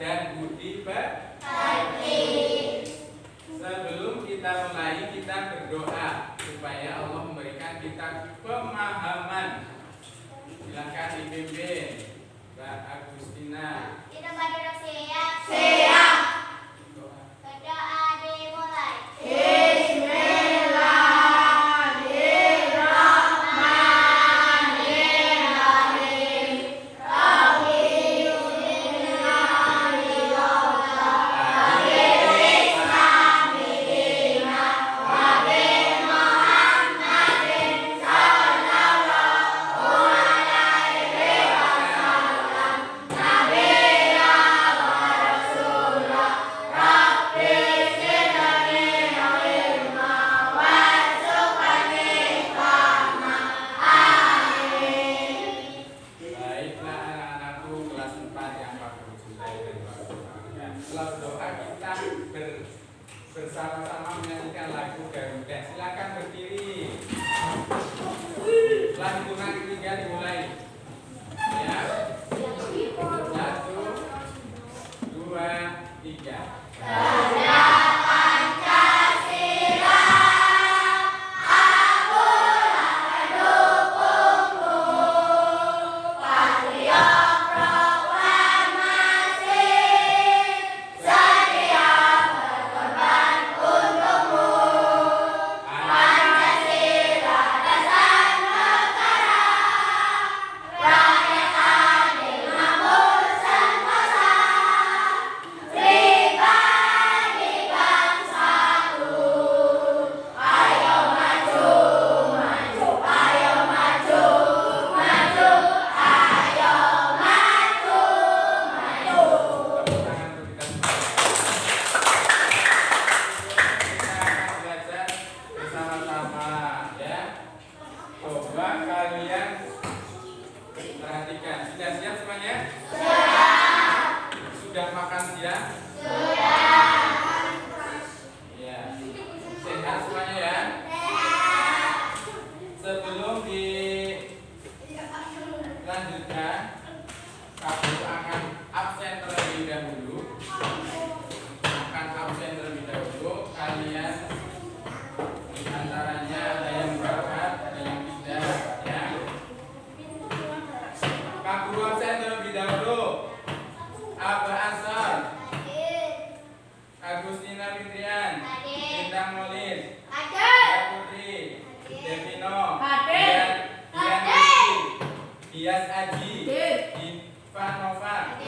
dan budi pekerti. Sebelum kita mulai, kita berdoa supaya Allah memberikan kita pemahaman. Silakan dipimpin Mbak Agustina. Kita pada siap. Siap. Berdoa dimulai. Setelah doa kita bersama-sama menyanyikan lagu Garuda. Silakan berdiri. Setelah hitungan ketiga dimulai. Ya. 1, 2, 3. Sudah makan siang? Sudah. Ya. Sehat semuanya ya? Sehat. Sebelum dilanjutkan, kamu akan absen terlebih dahulu. Akan absen terlebih dahulu. Kalian di antaranya ada yang berangkat, ada yang tidak, ya. Pak Guru absen terlebih dahulu. Abah Asar, Agustina Fitrian, Bintang Molis, Putri, Devino, Dian Rizky, Dias Aji, Ivanova,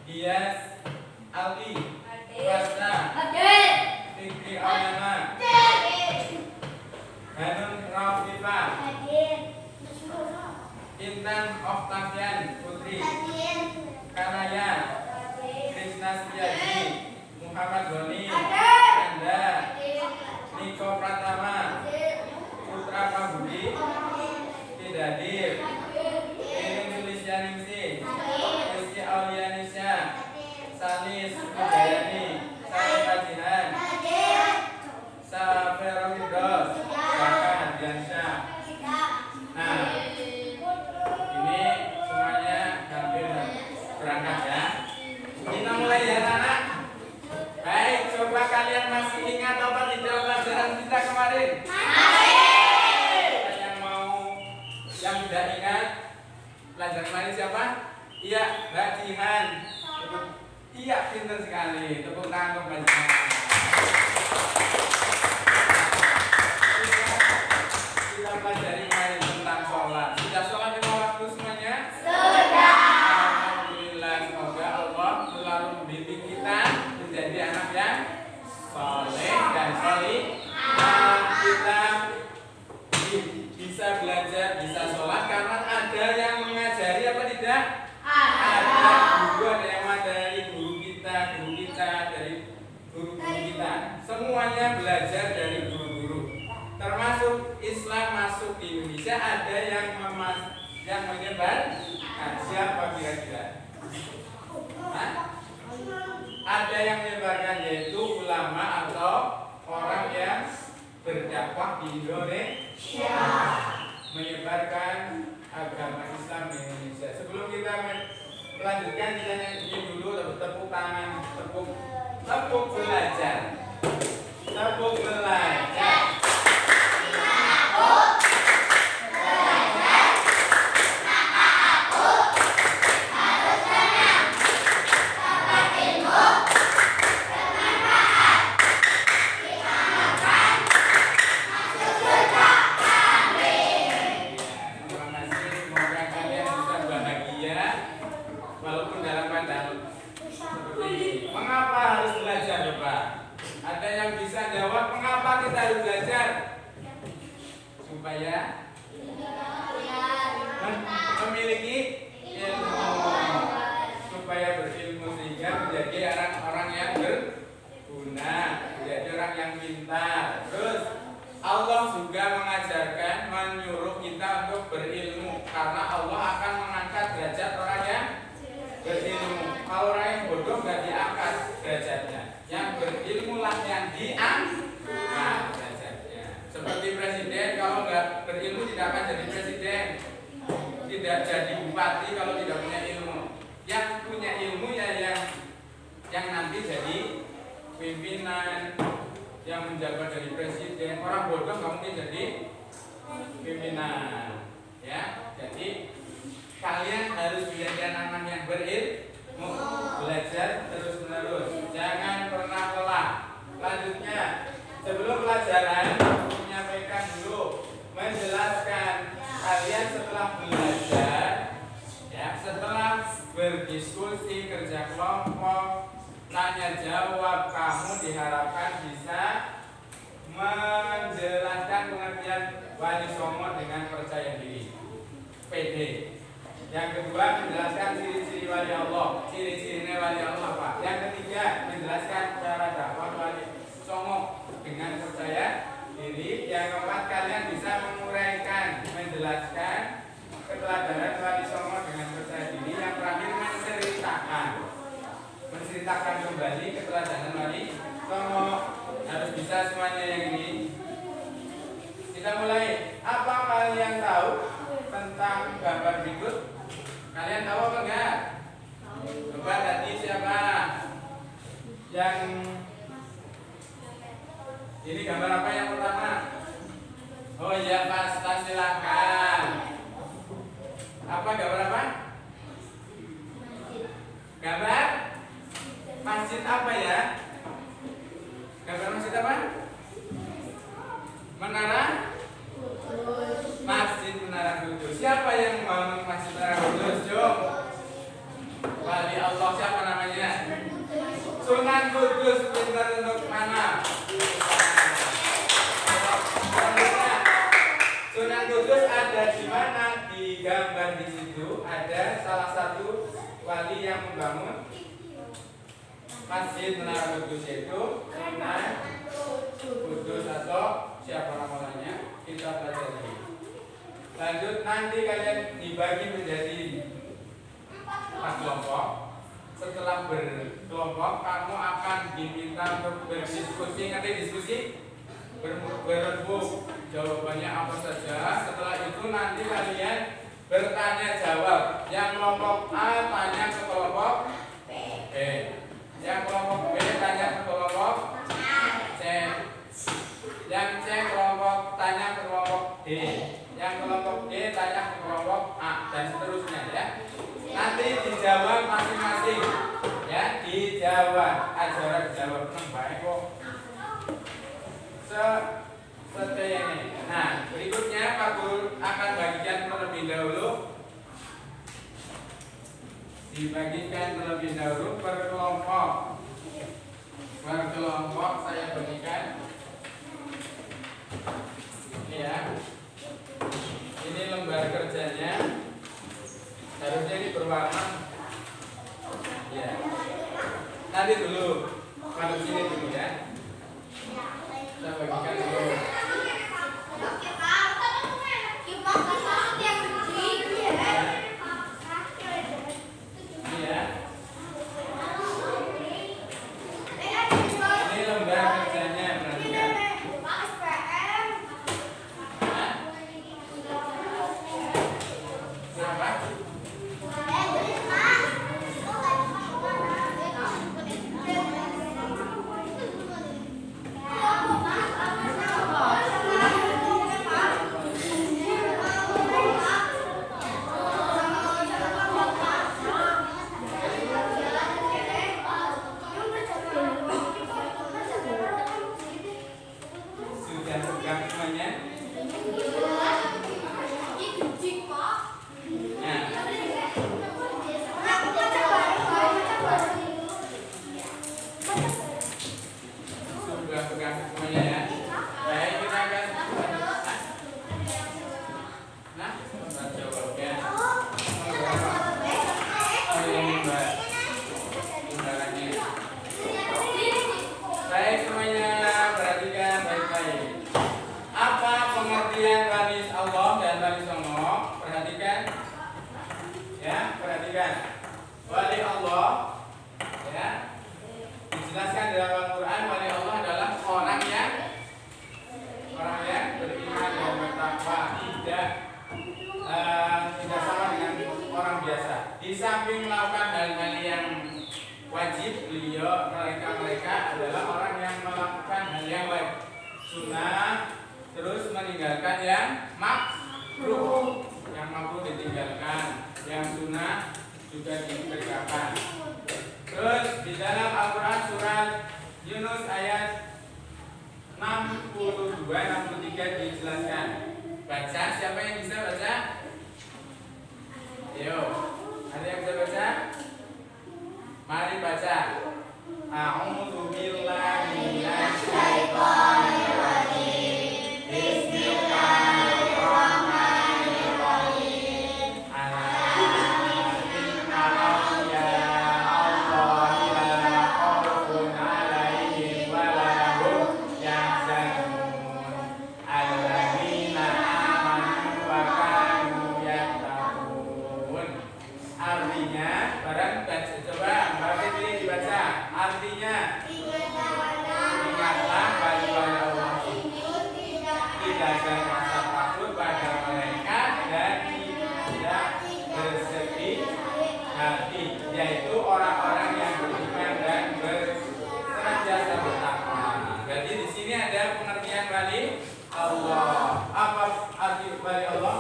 Dias Aldi, Prasna, Fikri Auyana, Hanun Raufifa, Intan Oktavian Putri, Kanaya, Krisna Setiaji, Muhammad Doni, Anda, Niko Pratama, Putra Pambudi, tidak hadir, Irin Sulisyaningsih, Rizky Aulianisya, Salis Mudayani, Salim Fajihan, Safero Firdaus, Baka Hadiansyah. Nah, ini semuanya hampir berangkat ya. Kita mulai ya anak. Baik, coba kalian masih ingat apa tidak pelajaran kita kemarin? Masih. Yang tidak ingat pelajaran kemarin siapa? Iya, Mbak Jihan. Iya, pintar sekali. Tepuk tangan untuk Mbak Jihan. Kita pelajari kemarin tentang sholat. Sudah sholat lima waktu semuanya? Sudah. Alhamdulillah, semoga Allah selalu membimbing kita menjadi anak yang soleh dan solih. Kita bisa belajar, bisa sholat karena ada yang mengajari apa tidak? Ada guru, ada yang mengajari guru kita, dari guru-guru kita. Semuanya belajar dari guru-guru. Termasuk Islam masuk di Indonesia ada yang menyebar. Nah, siapa kira-kira? Ada yang menyebarkan, yaitu ulama atau orang yang berdakwah di Indonesia, menyebarkan agama Islam di Indonesia. Sebelum kita melanjutkan, kita nyanyi dulu. Tepuk belajar. Tepuk belajar. Terima kasih. Semoga kalian bisa bahagia walaupun dalam keadaan seperti ini. Mengapa harus belajar, Bapak? Ada yang bisa jawab mengapa kita harus belajar? Supaya memiliki ilmu, supaya berilmu sehingga menjadi orang yang berguna, menjadi orang yang pintar. Terus Allah juga mengajarkan, menyuruh kita untuk berilmu karena Allah akan mengangkat derajat orang yang berilmu. Kalau orang yang bodoh nggak diangkat derajatnya, yang berilmu lah yang diangkat derajatnya. Seperti presiden, kalau nggak berilmu tidak akan jadi presiden, tidak jadi bupati kalau tidak punya ilmu. Yang punya ilmu ya yang nanti jadi pimpinan, yang menjabat dari presiden. Orang bodoh nggak mungkin jadi pimpinan, ya. Jadi kalian harus menjadi anak-anak yang berilmu, belajar terus menerus, jangan pernah lelah. Selanjutnya, sebelum pelajaran, menyampaikan dulu, menjelaskan kalian setelah belajar, ya, setelah berdiskusi, kerja kelompok, tanya jawab, kamu diharapkan bisa menjelaskan pengertian wali songo dengan percaya diri, PD. Yang kedua, menjelaskan ciri-ciri wali Allah, ciri-cirinya wali Allah apa. Yang ketiga, menjelaskan cara dakwah wali songo dengan percaya diri. Yang keempat, kalian bisa menguraikan, menjelaskan keteladanan wali songo dengan percaya diri. Yang terakhir, menceritakan kembali keteladanan wali songo. Harus bisa semuanya yang ini. Kita mulai. Apa kalian tahu tentang gambar berikut? Kalian tahu apa enggak? Coba tadi siapa yang ini gambar apa yang pertama? Oh iya, Pak, silakan. Apa gambar apa? Gambar masjid apa ya? Gambar masjid apa? Menara? Masjid Menara Kudus. Siapa yang membangun Masjid Menara Kudus? Jom. Wali Allah, siapa namanya? Sunan Kudus. Pintar untuk mana? Sunan Kudus ada di mana? Di gambar di situ ada salah satu wali yang membangun Masjid Menara Kudus, yaitu Sunan Kudus atau siapa namanya? Kita pelajari. Lanjut, nanti kalian dibagi menjadi 4 kelompok. Setelah berkelompok, kamu akan diminta untuk berdiskusi. Ngerti diskusi? Berebut jawabannya apa saja. Setelah itu nanti kalian bertanya jawab. Yang kelompok A tanya ke kelompok B. Yang kelompok B tanya ke kelompok C. Yang C kelompok tanya ke kelompok D. Yang kelompok D tanya ke kelompok A, dan seterusnya, ya. Nanti dijawab masing-masing, ya, dijawab. Ajaran dijawab baik kok. Seperti ini. Nah, berikutnya Pak Guru akan bagikan terlebih dahulu. Dibagikan terlebih dahulu per kelompok. Per kelompok saya bagikan. Ini ya. Ini lembar kerjanya. Harusnya ini berwarna. Ya. Nanti dulu. Kalau sini dulu ya. Saya bagikan dulu. wajib beliau mereka adalah orang yang melakukan hal yang sunnah, terus meninggalkan yang makruh. Yang makruh ditinggalkan, yang sunnah juga dikerjakan. Terus di dalam Al-Quran surat Yunus ayat 62-63 dijelaskan. Baca, siapa yang bisa baca? Ayo, ada yang bisa baca? Mari baca. A'udzu billahi minasy syaithanir rajim. Bismillahirrahmanirrahim. Ala inna awliya Allahi la khaufun 'alaihim wa la hum yahzanun. Alladzina amanu wa kanu yattaqun. Artinya, barang baca, coba Mbak Fitri dibaca. Artinya, ingatlah kepada Allah tidak ada rasa takut pada mereka dan tidak bersedih hati, yaitu orang-orang yang beriman dan senantiasa bertakwa. Jadi di sini ada pengertian wali Allah. Apa arti wali Allah?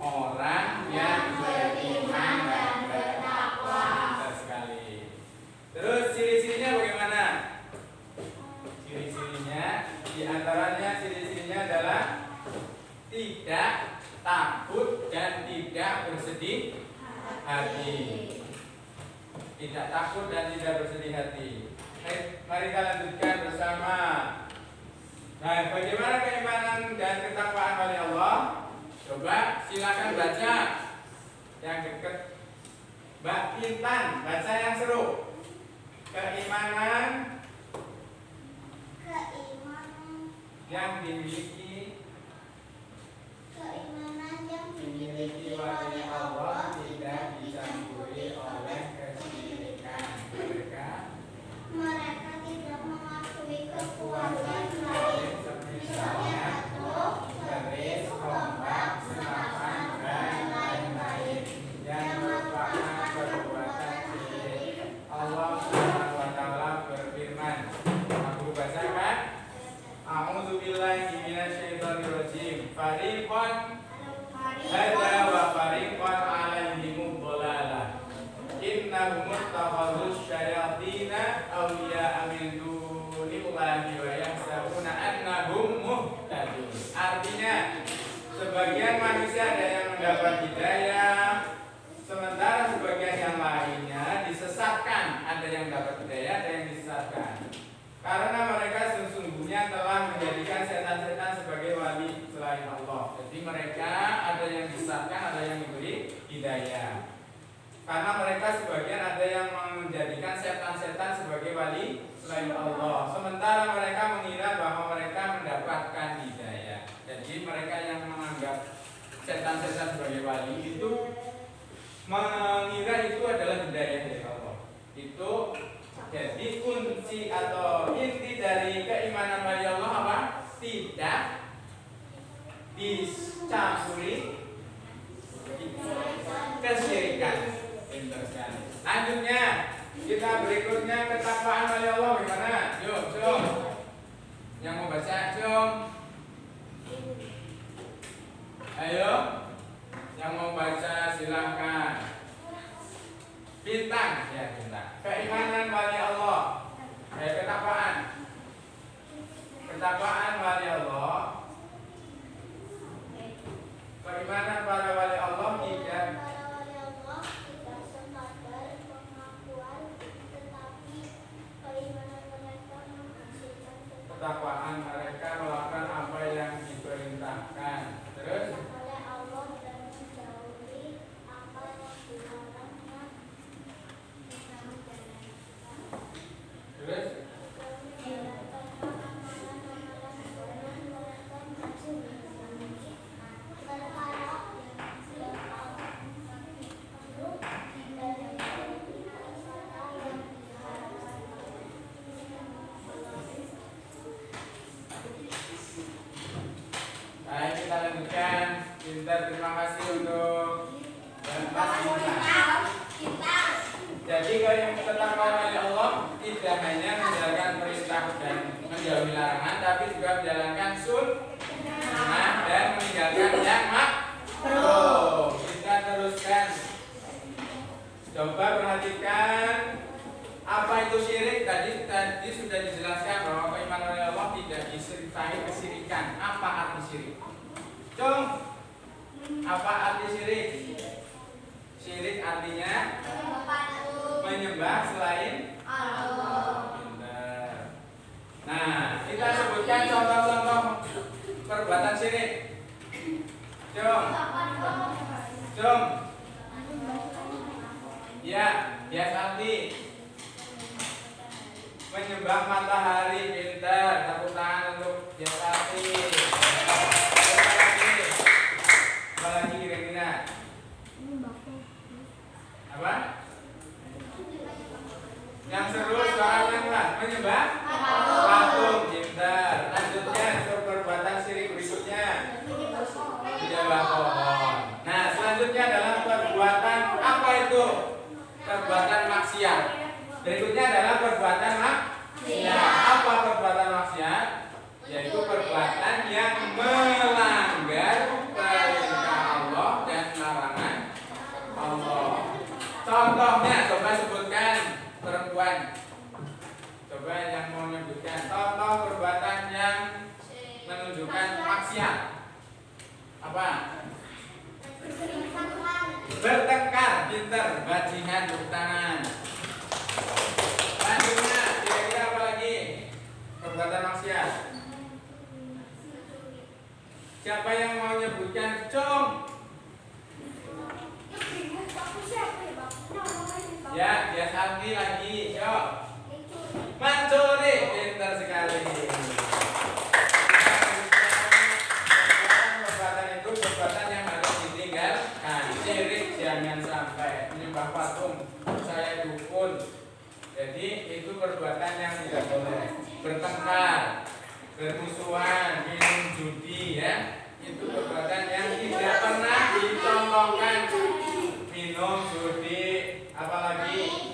Orang yang beriman dan bertakwa. Benar sekali. Terus ciri-cirinya bagaimana? Ciri-cirinya diantaranya ciri-cirinya adalah tidak takut dan tidak bersedih hati. Tidak takut dan tidak bersedih hati. Mari kita lanjutkan bersama. Nah, bagaimana keimanan dan ketakwaan wali Allah? Coba silakan baca yang dekat. Mbak Intan, baca yang seru. Keimanan yang dimiliki wali Allah tidak dicampuri oleh kesyirikan. Mereka tidak mengakui kekuatan Lain misalnya keris, tombak, senapan, dan lain-lain yang merupakan perbuatan syirik. Allah Subhanahu wa taala berfirman. Aku bacakan. A'udzu billahi minasyaitonir rajim. Fariqan hada wa fariqan 'alaihim dhalalah. Innahum ittakhadhu syayatina awliya'a min dunillahi wa yahsabuna annahum muhtadun. Artinya, sebagian manusia ada yang mendapat hidayah, sementara sebagian yang lainnya disesatkan. Ada yang dapat hidayah, ada yang disesatkan. Karena mereka sesungguhnya telah menjadikan setan-setan sebagai wali selain Allah. Jadi mereka ada yang disesatkan, ada yang diberi hidayah. Karena mereka sebagian ada yang menjadikan setan-setan sebagai wali selain Allah. Sementara mereka mengira bahwa mereka mendapatkan hidayah. Jadi mereka yang menganggap setan-setan sebagai wali itu mengira itu adalah hidayah dari Allah. Itu jadi kunci atau inti dari keimanan wali Allah apa? Tidak dicampuri kesyirikan. Pintar sekali. Lanjutnya kita berikutnya ketakwaan wali Allah bagaimana? Yuk, Jom. Yang mau baca, Jom. Ayo. Yang mau baca silahkan. Bintang, ya bintang. Keimanan wali Allah. Ketakwaan. Ketakwaan wali Allah. Keimanan para wali Allah tidak sekadar pengakuan, tetapi keimanan mereka menghasilkan ketakwaan mereka melakukan apa yang diperintahkan. Terus oleh Allah dan menjauhi apa yang dilarangnya. Terus baik, kita lanjutkan. Pintar, terima kasih untuk Mas Bintang. Jadi kalau yang ketakwaan Apa arti syirik? Syirik artinya menyembah selain Allah. Pintar. Nah, kita sebutkan contoh-contoh perbuatan syirik. Jom. Ya, biasa arti menyembah matahari. Pintar. Tepuk tangan untuk biasa arti. Apa lagi kira-kira? Apa? Yang seru soalnya kan menyembah patung. Pintar. Lanjutnya perbuatan syirik berikutnya menyembah pohon. Nah, selanjutnya adalah perbuatan apa itu? Perbuatan maksiat. Berikutnya adalah perbuatan maksiat. Apa perbuatan maksiat? Yaitu perbuatan yang melanggar perintah Allah dan larangan Allah. Contohnya, coba sebutkan perempuan. Coba yang mau menyebutkan contoh perbuatan yang menunjukkan maksiat. Apa? Bertengkar. Pinter. Bajingan. Tepuk tangan. Lanjutnya, kira-kira apa lagi? Perbuatan maksiat. Siapa yang mau menyebutkan? Cung. Ya, biasa arti lagi. Yuk. Mencuri. Pintar sekali. Perbuatan itu perbuatan yang harus ditinggalkan. Syirik jangan sampai. Menyembah patung, saya dukun. Jadi itu perbuatan yang tidak boleh. Bertengkar, bermusuhan, minum judi, ya. Itu perbuatan yang tidak pernah dicontohkan. Minum judi, apalagi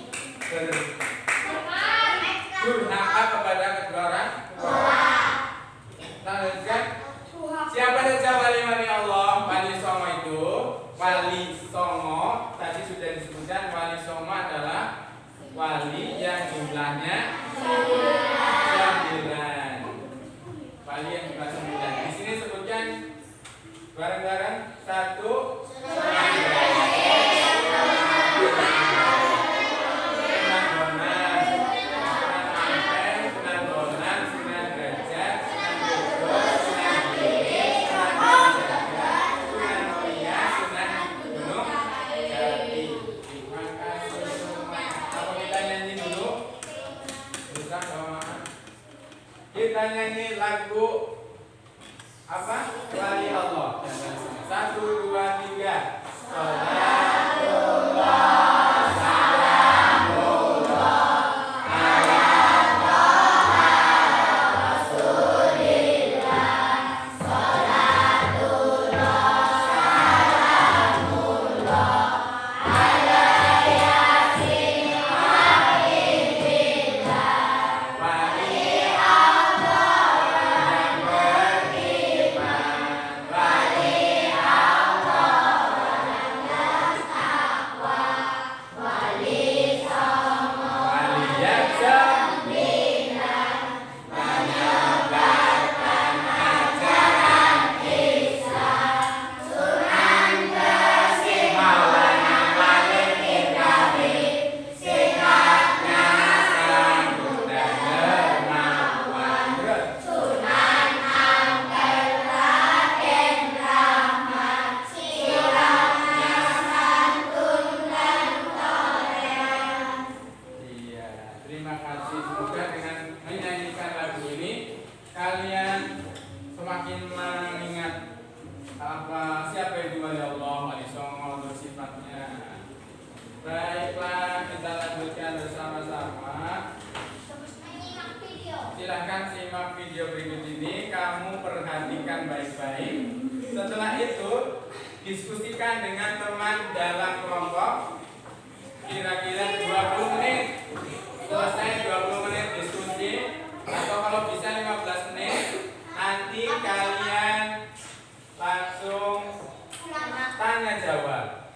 durhaka kepada kedua orang tua. Lanjutkan. Siapa saja wali-wali Allah? Wali songo itu, wali songo tadi sudah disebutkan. Wali songo adalah wali yang jumlahnya 9. Wali yang jumlah 9. Di sini sebutkan bareng-bareng. 1. Kita nyanyi lagu apa? Wali Allah. 1, 2, 3. Silahkan simak video berikut ini, kamu perhatikan baik-baik. Setelah itu diskusikan dengan teman dalam kelompok kira-kira 20 menit. Selesai 20 menit diskusi, atau kalau bisa 15 menit. Nanti kalian langsung tanya jawab.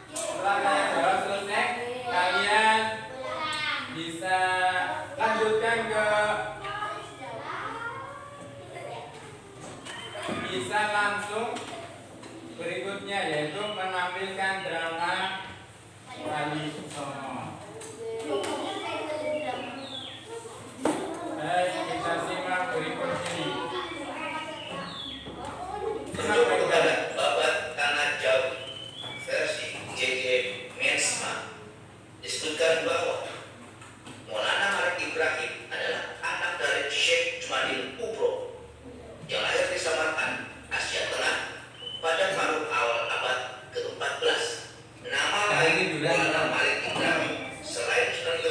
Setelah tanya jawab selesai, kalian bisa lanjutkan bisa langsung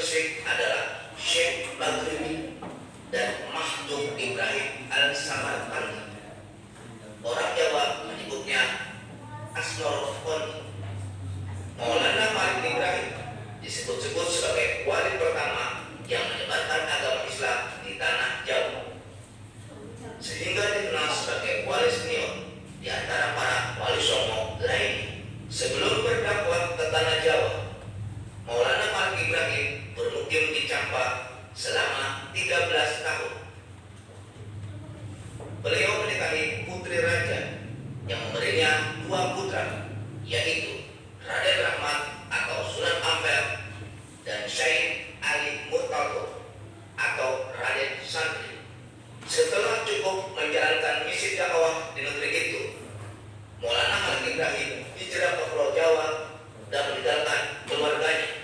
Gresik adalah Syekh Maghribi dan Mahdum Ibrahim Al-Samarqandi. Orang Jawa menyebutnya Asnorophoni. Maulana Malik Ibrahim disebut-sebut sebagai wali pertama yang menyebarkan agama Islam di tanah Jawa, sehingga dikenal sebagai wali senior di antara para wali songo lainnya. Sebelum berdakwah ke tanah Jawa, Maulana Malik Ibrahim bermukim di Campak selama 13 tahun. Beliau menikahi putri raja yang memberinya 2 putra, yaitu Raden Rahmat atau Sunan Ampel dan Syekh Ali Murtado atau Raden Santri. Setelah cukup menjalankan misi dakwah di negeri itu, Maulana Malik Ibrahim hijrah ke Pulau Jawa dan meninggalkan keluarganya.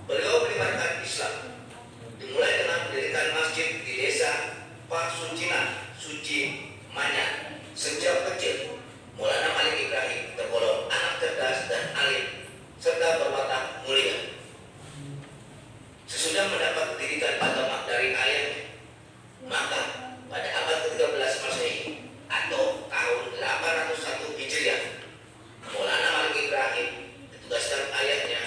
Beliau menyebarkan Islam, dimulai dengan mendirikan masjid di desa Pasucinan, Suci, Manyar. Sejak kecil, Maulana Malik Ibrahim tergolong anak cerdas dan alim serta berwatak mulia. Sesudah mendapat pendidikan agama dari ayahnya, maka pada abad ke-13 Masehi atau tahun 801 Hijriah, Maulana Malik Ibrahim ditugaskan ayahnya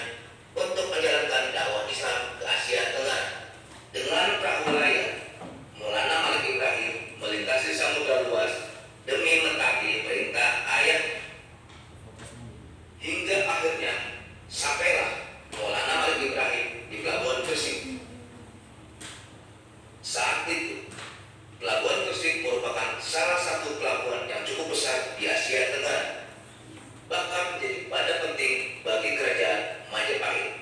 untuk menjalankan dakwah Islam ke Asia Tenggara. Dengan perahu layar, Maulana Malik Ibrahim melintasi samudra luas demi mentaati perintah ayah, hingga akhirnya sampailah Maulana Malik Ibrahim di Pelabuhan Gresik. Saat itu, Pelabuhan Gresik merupakan salah satu pelabuhan yang cukup besar di Asia Tenggara, bahkan menjadi wadah penting bagi kerajaan Majapahit.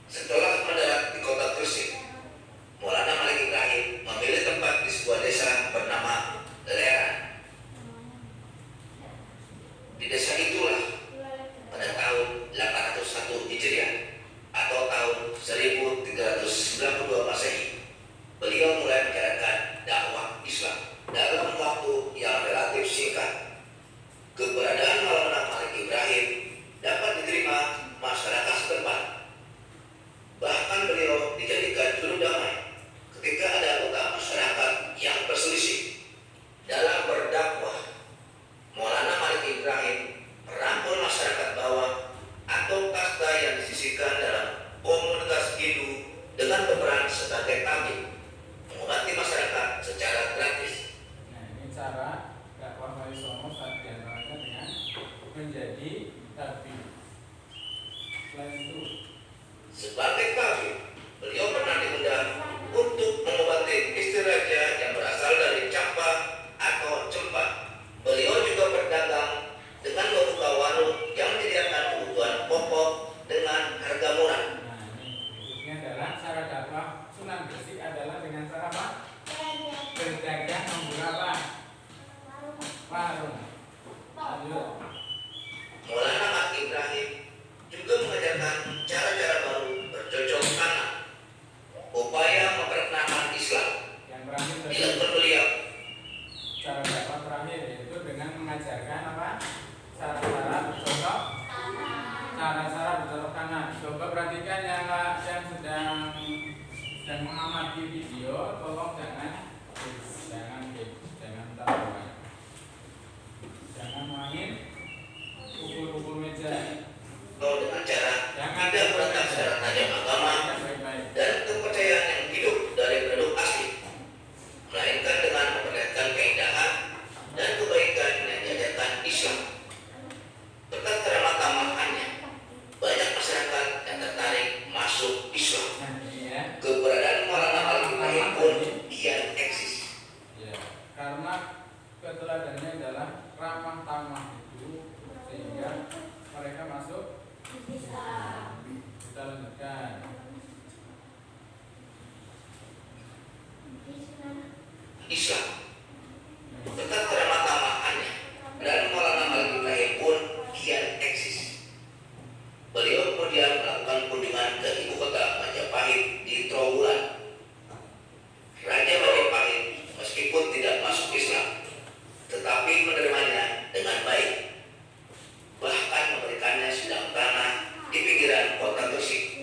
Setelah mendarat di kota Gresik, Maulana Malik Ibrahim memilih tempat di sebuah desa bernama Leran. Di desa itulah pada tahun 801 Hijriah atau tahun 1392 Masehi, beliau mulai menjalankan dakwah Islam. Dalam waktu yang relatif singkat, keberadaan Maulana Malik Ibrahim dapat diterima masyarakat setempat. Bahkan beliau dijadikan juru damai ketika ada anggota masyarakat yang berselisih. Dalam berdakwah, Maulana Malik Ibrahim merangkul masyarakat bawah atau kasta yang disisihkan dalam komunitas Hindu dengan berperan sebagai tabib, mengobati masyarakat secara gratis. Nah, ini cara dakwah Wali Songo saat diantaranya dengan menjadi tabib. Selain itu, Sebagai tabib, beliau pernah diundang untuk mengobati istri raja yang berasal dari Campak atau Cempak. Beliau juga berdagang dengan membuka warung yang menyediakan kebutuhan pokok dengan harga murah. nah ini adalah cara dakwah Sunan Gresik adalah dengan cara apa? Berdagang membuka apa? Warung. Lanjut. Maulana Malik Ibrahim juga mengajarkan cara-cara baru bercocok tanam, upaya memperkenalkan Islam. Yang terakhir tadi, Dilakukan beliau cara dakwah terakhir yaitu dengan mengajarkan apa? Cara-cara bercocok, cara-cara bercocok tanam. Coba perhatikan yang sedang mengamati video, tolong jangan tahu, jangan main pukul-pukul meja. dengan cara Jangan tidak berontak secara tajam agama baik-baik. dan kepercayaan yang hidup dari penduduk asli, melainkan dengan memperlihatkan keindahan dan kebaikan yang diajarkan Islam. Berkat keramah tamahannya, banyak masyarakat yang tertarik masuk Islam. Nah, ini ya. Keberadaan Maulana Malik Ibrahim pun kian eksis. Ya, karena keteladanannya adalah ramah tamah itu sehingga mereka masuk. Kita lanjutkan. Islam. Berkat keramah tamahannya dan Maulana Malik Ibrahim pun kian eksis. Beliau kemudian melakukan kunjungan ke ibu kota Majapahit di Trowulan. Raja Majapahit meskipun tidak masuk Islam, tetapi menerimanya dengan baik, bahkan memberikannya sebidang tanah di pinggiran kota Gresik.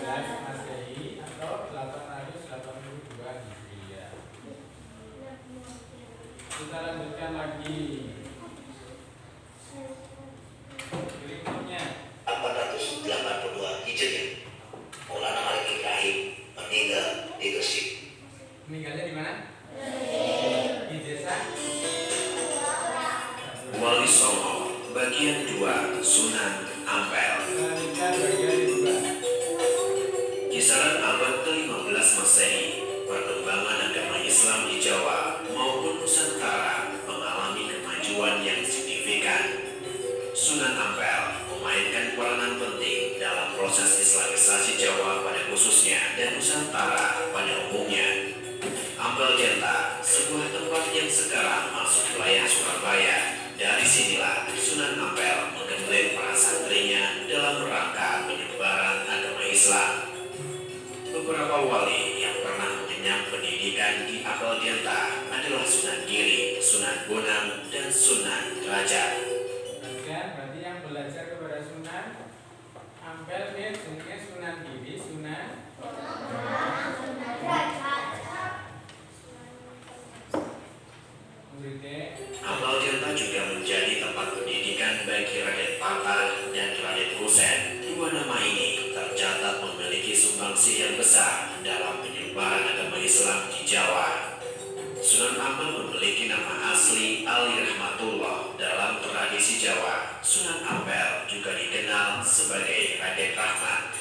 Masehi atau 882 Hijriah. Kita lanjutkan lagi. Berikutnya 882 Hijriah. Maulana Malik Ibrahim meninggal di Gresik. meninggalnya di mana? Di desa Wali Songo, bagian 2, Sunan Ampel. Lanjutkan bagian kedua. Kisaran abad ke-15 Masehi, perkembangan agama Islam di Jawa maupun Nusantara mengalami kemajuan yang signifikan. Sunan Ampel memainkan peranan penting dalam proses Islamisasi Jawa pada khususnya dan Nusantara pada umumnya. Ampel Jenta, sebuah tempat yang sekarang masuk wilayah Surabaya. Dari sinilah Sunan Ampel menggembleng para santrinya dalam rangka penyebaran agama Islam. Beberapa wali yang pernah mengenyam pendidikan di Ampel Jenta adalah Sunan Giri, Sunan Bonang, dan Sunan Derajat. Berarti yang belajar kepada Sunan Ampel ini Sunan Giri, Sunan muridnya. Ampel Jenta juga menjadi tempat pendidikan bagi Raden Patah dan Raden Husein. Dua nama ini tercatat memiliki sumbangsi yang besar dalam penyebaran agama Islam di Jawa. Sunan Ampel memiliki nama asli Ali Rahmatullah. Dalam tradisi Jawa, Sunan Ampel juga dikenal sebagai Raden Rahmat.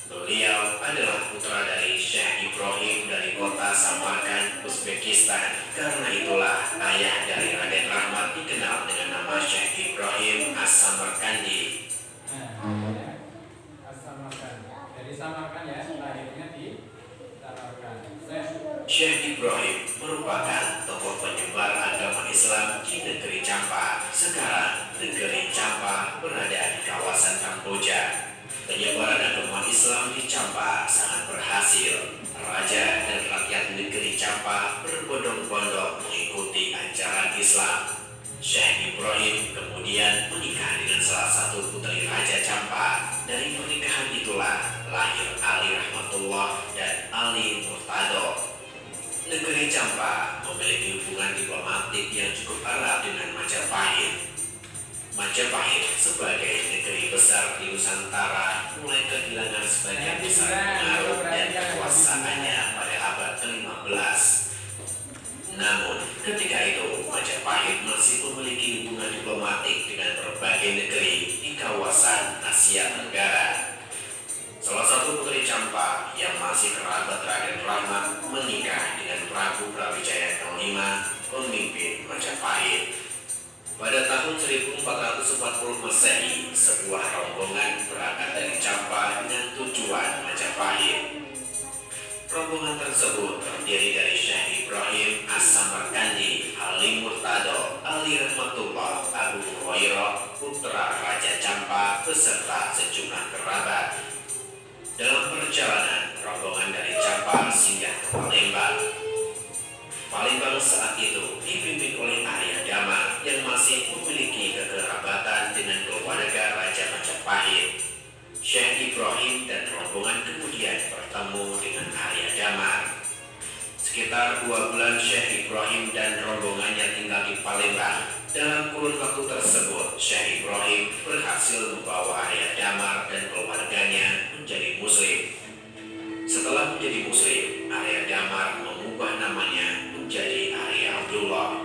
Beliau adalah putra dari Syekh Ibrahim dari kota Samarkand, Uzbekistan. Karena itulah ayah dari Raden Rahmat dikenal dengan nama Syekh Ibrahim As-Samarkandi. Samarkand. Dari Samarkand ya, lahirnya di Samarkand. Syekh Ibrahim merupakan tokoh penyebar agama Islam di negeri Campa. Sekarang negeri Campa berada di kawasan Kamboja. Penyebaran agama Islam di Campa sangat berhasil. Raja dan rakyat negeri Campa berbondong-bondong mengikuti ajaran Islam. Syekh Ibrahim kemudian menikah dengan salah satu putri Raja Campa. Dari pernikahan itulah lahir Ali Rahmatullah dan Ali Murtado. Negeri Campa memiliki hubungan diplomatik yang cukup erat dengan Majapahit. Majapahit sebagai negeri besar di Nusantara mulai kehilangan sebagian besar pengaruh dan kekuasaannya pada abad ke-15. Namun, ketika itu Majapahit masih memiliki hubungan diplomatik dengan berbagai negeri di kawasan Asia Tenggara. Salah satu putri Campa yang masih kerabat Raden Rahmat menikah dengan Prabu Brawijaya ke-5, pemimpin Majapahit. Pada tahun 1440 Masehi, sebuah rombongan berangkat dari Campa dengan tujuan Majapahit. Rombongan tersebut terdiri dari Syekh Ibrahim As-Samarkandi, Ali Murtado, Ali Rahmatullah, Abu Hurairah, putra Raja Campa, beserta sejumlah kerabat. Dalam perjalanan, rombongan dari Campa singgah ke Palembang. Palembang saat itu dipimpin oleh Arya Dama yang masih memiliki kekerabatan dengan keluarga Raja Majapahit. Syekh Ibrahim dan rombongan kemudian bertemu dengan Arya Damar. Sekitar 2 bulan Syekh Ibrahim dan rombongannya tinggal di Palembang. Dalam kurun waktu tersebut, Syekh Ibrahim berhasil membawa Arya Damar dan keluarganya menjadi Muslim. Setelah menjadi Muslim, Arya Damar mengubah namanya menjadi Arya Abdullah.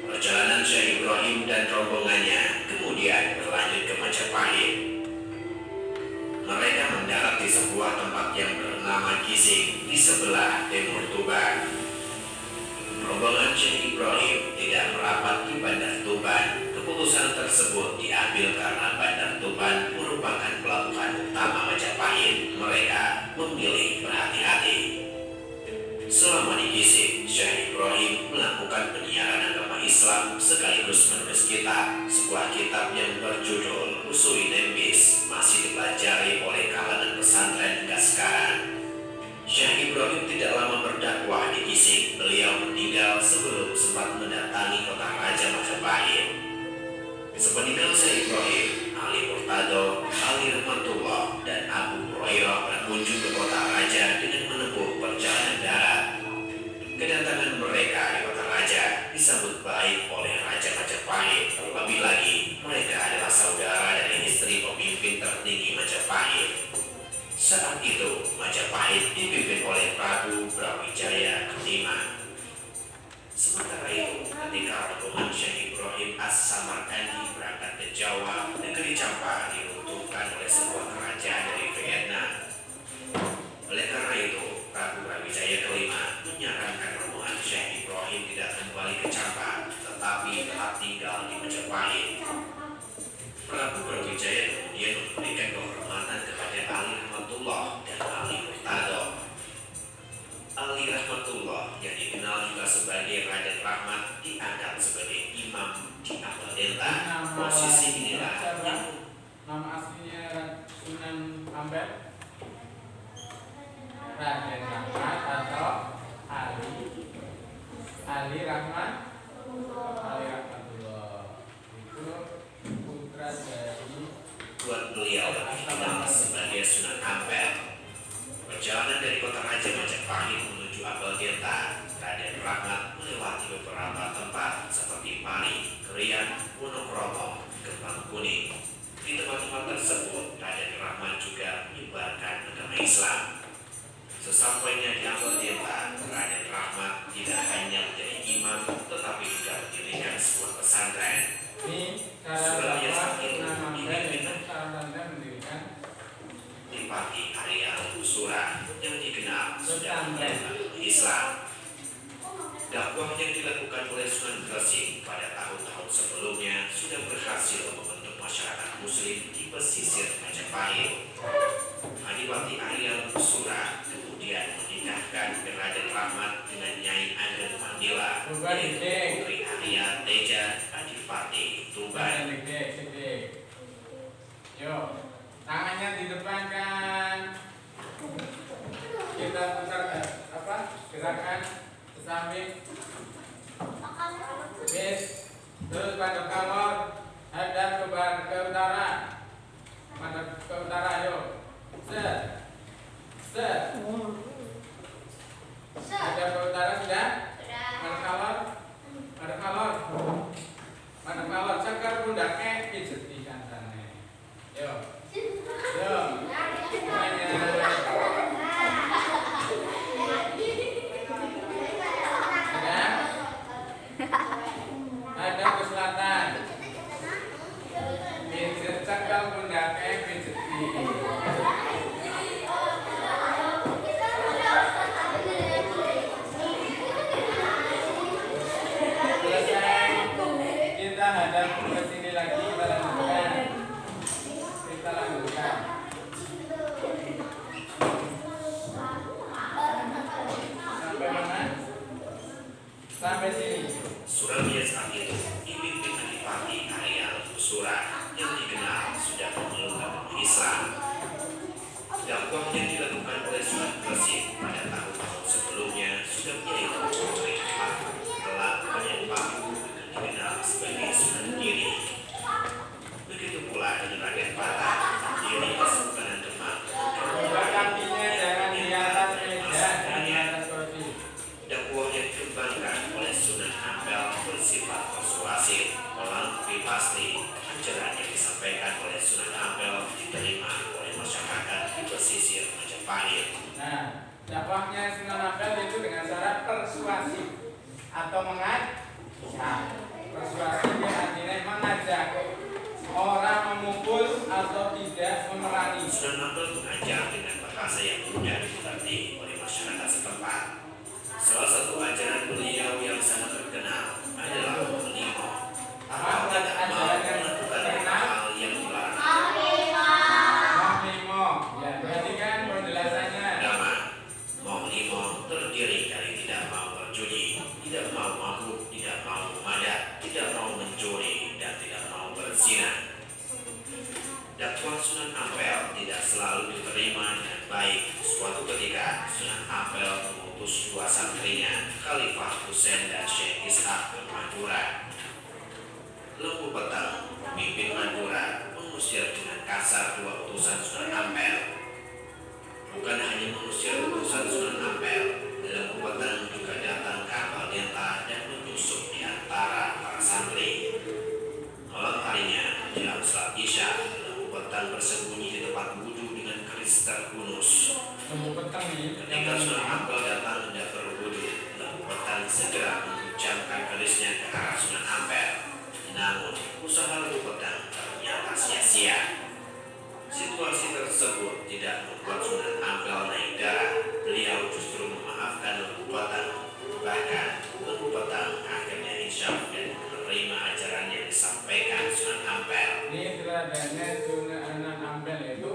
Perjalanan Syekh Ibrahim dan rombongannya kemudian berlanjut ke Majapahit. Mereka mendarat di sebuah tempat yang bernama Gising di sebelah timur Tuban. Rombongan Syekh Ibrahim tidak merapat di Bandar Tuban. Keputusan tersebut diambil karena Bandar Tuban merupakan pelabuhan utama Majapahit. Mereka memilih berhati-hati. Selama di Gising, Syekh Ibrahim melakukan penyiaran agama Islam sekaligus menulis kitab. Sebuah kitab yang berjudul Usuli Nembis masih dipelajari oleh kalangan pesantren hingga sekarang. Syekh Ibrahim tidak lama berdakwah di Gising. Beliau meninggal sebelum sempat mendatangi kota Raja Majapahit. Sepeninggal Syekh Ibrahim, Ali Murtado, Ali Rahmatullah, dan Abu Hurairah berkunjung ke kota raja dengan menempuh perjalanan darat. Kedatangan mereka di kota raja disambut baik oleh Raja Majapahit. Terlebih lagi, mereka adalah saudara dari istri pemimpin tertinggi Majapahit. Saat itu, Majapahit dipimpin oleh Prabu Brawijaya kelima. Sementara itu, ketika rombongan Syekh Ibrahim As-Samarkandi berangkat ke Jawa, negeri Campa diruntuhkan oleh sebuah kerajaan dari Vietnam. Oleh karena itu, Prabu Brawijaya kelima menyarankan rombongan Syekh Ibrahim tidak kembali ke Campa, tetapi tetap tinggal di Majapahit. Prabu Brawijaya kemudian memberikan kehormatan kepada Ali Rahmatullah dan Ali Murtado. Ali Rahmatullah yang dikenal juga sebagai Raden Rahmat dianggap sebagai imam di Ampel Delta. Posisi inilah yang Nama aslinya Sunan Ampel, Raden Rahmat atau Ali Rahmat, Ali Rahmatullah itu putra dari buat beliau dikenal sebagai Sunan Ampel. Perjalanan dari kota Raja Majapahit menuju Ampel Delta, Raden Rahmat melewati beberapa tempat seperti Pari, Krian, Wonokromo, Kembang Kuning. Di tempat-tempat tersebut, Raden Rahmat juga menyebarkan agama Islam. Sesampainya di Ampel Delta, Raden Rahmat tidak hanya menjadi imam, tetapi juga mendirikan sebuah pesantren. ini cara Surabaya dakwah saat itu Sunan Ampel itu dipimpin cara mendirikan Dipati Arya Usura yang dikenal sudah memeluk Islam. Dakwah yang dilakukan oleh Sunan Gresik pada tahun-tahun sebelumnya sudah berhasil membentuk masyarakat Muslim di pesisir Majapahit. Adipati Arya Usura kemudian menikahkan Raden Rahmat dengan Nyai Ageng Mandila, yaitu Putri Arya Teja Adipati Tuban. Gede. Yuk, tangannya di depan kan. Kita putar gerakan ke samping. Bis. Terus pada kamar hadap ke utara. Madep ke utara yuk. Set. Hadap ke utara sudah? Madep kamar. Madep kamar. Cakar pundaknya pijet di kancane. Yuk. Semuanya. Ada ke selatan. Pijet cakal pundaknya pijet di. Selesai. Kita hadap ke sini lagi, kita lanjutkan. Sampai mana? Sampai sini. Surabaya saat itu dipimpin Adipati Arya Usura yang dikenal sudah memeluk agama Islam. Dakwah yang dilakukan oleh Sunan Gresik pada tahun-tahun sebelumnya sudah menjadi putri kelak banyak paku yang dikenal sebagai Sunan Giri. Begitu pula dengan Raden Patah, Giri Kesultanan Demak. Kakinya jangan di atas meja, jangan di atas kursi. Dakwah yang dikembangkan oleh Sunan Ampel bersifat persuasif, melengkapi pasti. Ajaran yang disampaikan oleh Sunan Ampel diterima oleh masyarakat di pesisir Majapahit. Nah, dakwahnya Sunan Ampel itu dengan cara persuasif atau mengajak. Persuasif yang artinya mengajak, orang memukul atau tidak memerangi. Sunan Ampel mengajar dengan bahasa yang mudah dimengerti oleh masyarakat setempat. Salah satu ajaran beliau yang sangat terkenal adalah menimo atau tidak mau melakukan hal yang dilarang. Menimo, ya perhatikan penjelasannya. Agama menimo terdiri dari tidak mau berjudi, tidak mau mabuk, tidak mau memadat, tidak mau mencuri, dan tidak mau berzina. Dakwah Sunan Ampel tidak selalu diterima dengan baik. Suatu ketika Sunan Ampel mengutus dua santrinya, Khalifah Husain dan Syekh Ishaq ke Madura. Lembu Petang, pemimpin Madura, mengusir dengan kasar dua utusan Sunan Ampel. Bukan hanya mengusir utusan Sunan Ampel, Lembu Weteng juga datang ke Ampel dan menyusup di antara para santri. Malam harinya, menjelang salat Isya, Lembu Weteng bersembunyi di tempat wudhu dengan keris terhunus. Lembu Weteng ini Ketika Sunan Ampel datang hendak berwudhu, Lembu Weteng segera mengucapkan kerisnya ke arah Sunan Ampel. Namun, usaha Lembu Weteng ternyata sia-sia. Situasi tersebut tidak membuat Sunan Ampel naik darah. Beliau justru memaafkan Lembu Weteng. Bahkan, Lembu Weteng akhirnya insyaf dan menerima ajaran yang disampaikan Sunan Ampel. Ini teladannya Sunan Ampel itu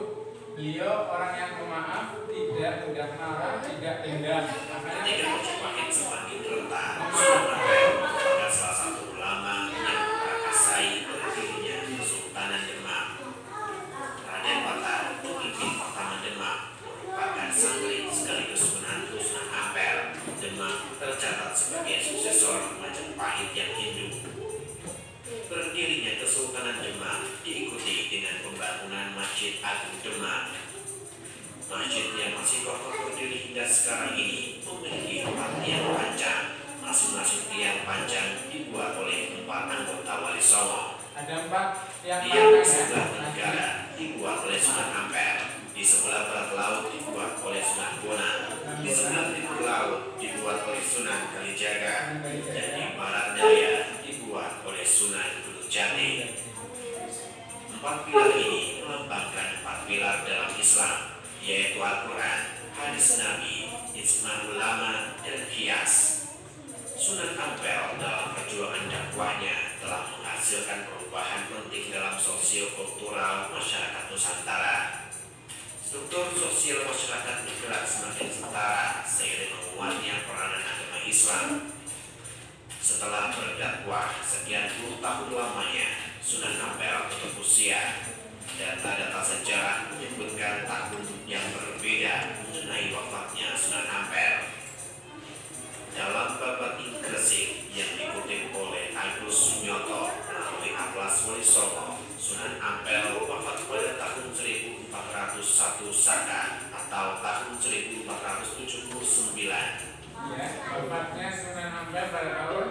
beliau orang yang pemaaf, tidak mudah marah, tidak dendam. Ketika Majapahit semakin rentan, Sunan Ampel merupakan salah satu ulama yang memperakasai berdirinya Kesultanan Demak. Raden Patah, pemimpin pertama Demak, merupakan santri sekaligus menantu Sunan Ampel. Demak tercatat sebagai suksesor Majapahit yang Hindu. Berdirinya Kesultanan Demak diikuti dengan pembangunan Masjid Agung Demak. Masjid yang masih kokoh berdiri hingga sekarang ini memiliki 4 tiang panjang. Masing-masing tiang panjang dibuat oleh 4 anggota Wali Songo. Ada 4 yang Tiang di panjang sebelah ya. tenggara dibuat oleh Sunan Ampel. Di sebelah barat laut dibuat oleh Sunan Bonang. Di sebelah timur laut dibuat oleh Sunan Kalijaga. Dan di barat daya dibuat oleh Sunan Gunung Jati. 4 pilar ini melambangkan 4 pilar dalam Islam, yaitu Al-Quran, hadis Nabi, ijma ulama, dan qiyas. Sunan Ampel dalam perjuangan dakwahnya telah menghasilkan perubahan penting dalam sosio-kultural masyarakat Nusantara. Struktur sosial masyarakat bergerak semakin setara seiring menguatnya peranan agama Islam. Setelah berdakwah sekian puluh tahun lamanya, Sunan Ampel tutup usia. Data-data sejarah menyebutkan tahun yang berbeda mengenai wafatnya Sunan Ampel. Dalam babat Gresik yang dikutip oleh Agus Sunyoto melalui Atlas Wali Songo, Sunan Ampel wafat pada tahun 1401 Saka atau tahun 1479. Ya, wafatnya Sunan Ampel pada tahun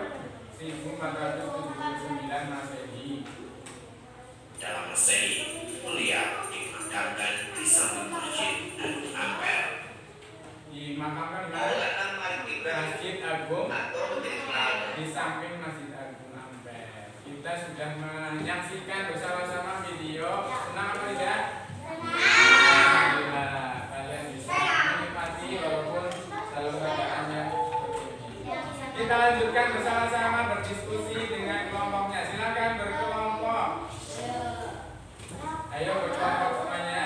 1479 Masehi. Dalam Masehi, beliau dimakamkan di samping Masjid Agung Ampel. Dimakamkan di Masjid Agung di samping Masjid Agung Ampel. Kita sudah menyaksikan bersama-sama video. Senang apa tidak? Alhamdulillah, kalian bisa menikmati walaupun dalam keadaannya seperti ini. Kita lanjutkan bersama-sama berdiskusi dengan kelompoknya. Silakan berkelompok. Ayo berkelompok semuanya.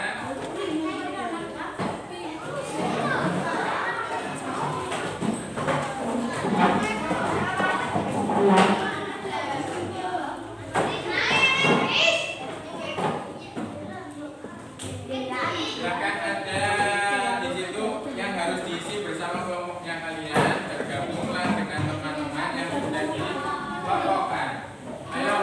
Silakan ada di situ yang harus diisi bersama kelompoknya kalian. Bergabunglah dengan teman-teman yang sudah dikelompokkan. Ayo.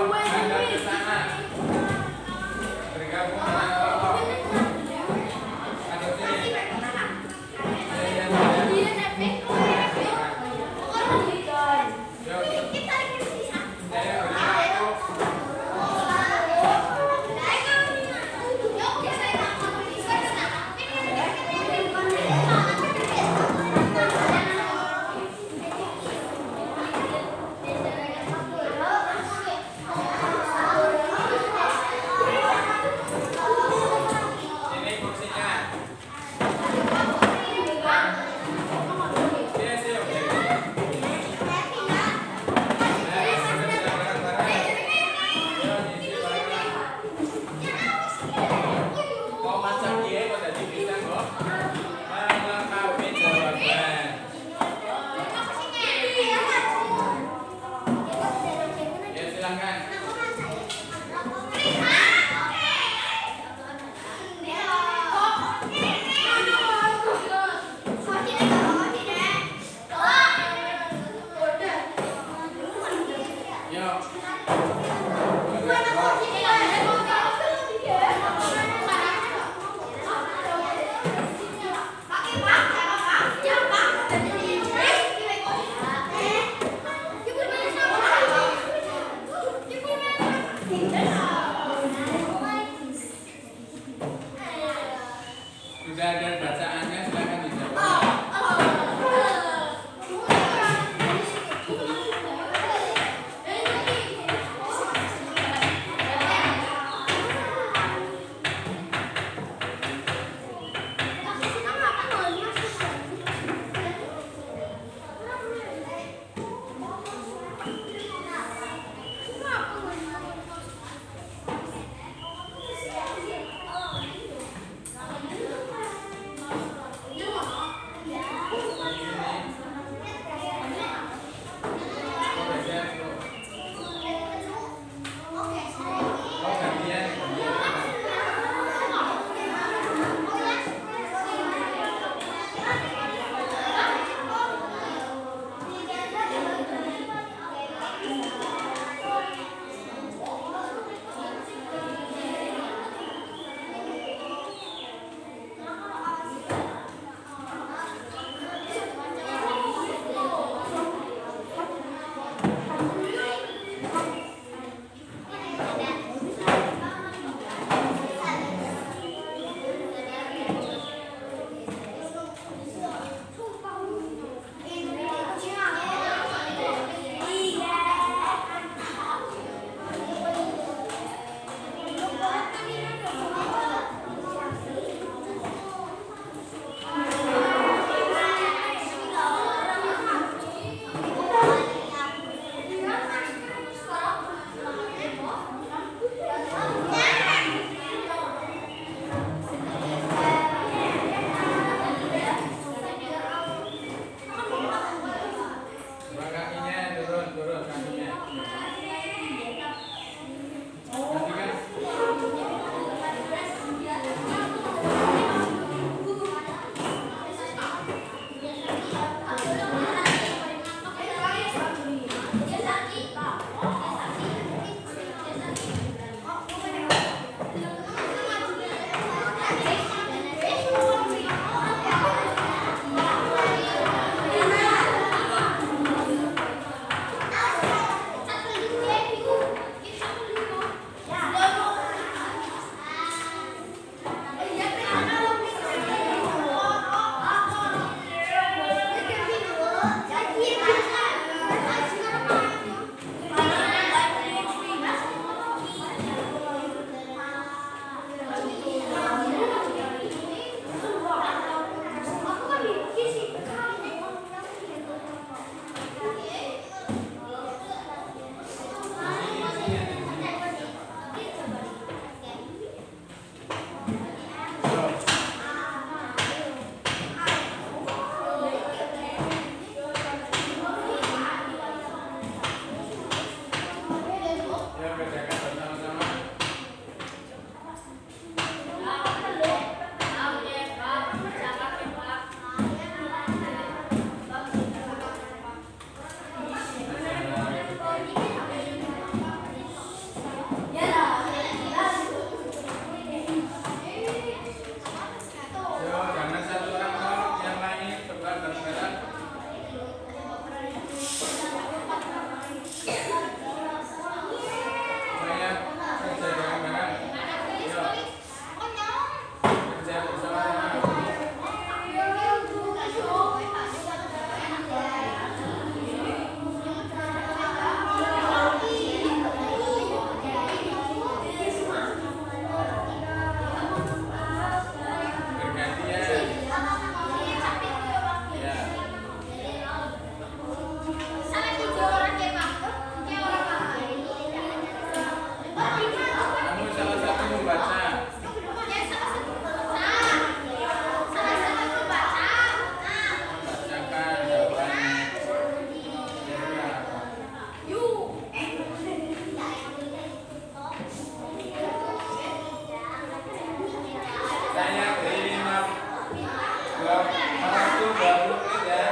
2 menit ya.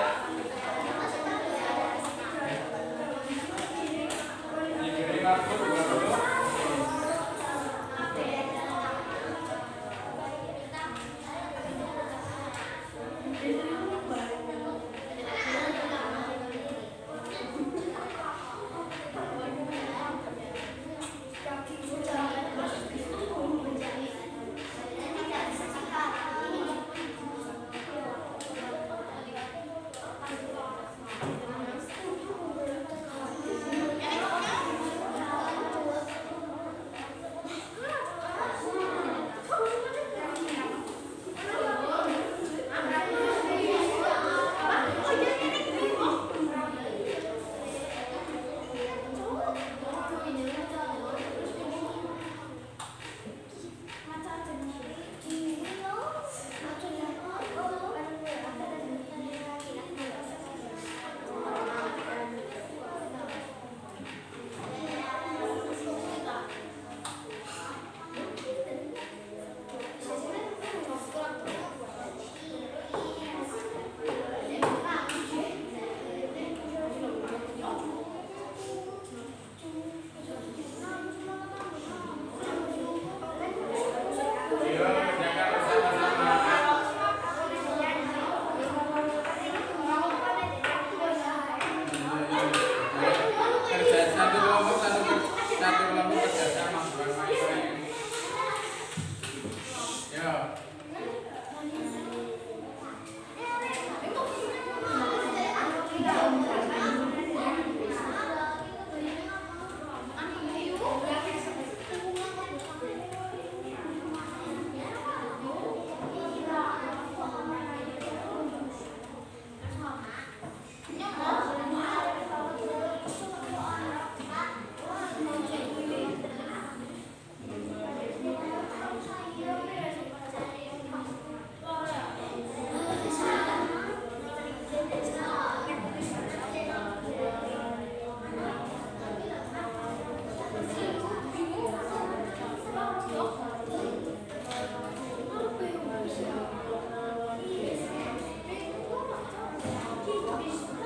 Diberi waktu 2 menit. Thank you.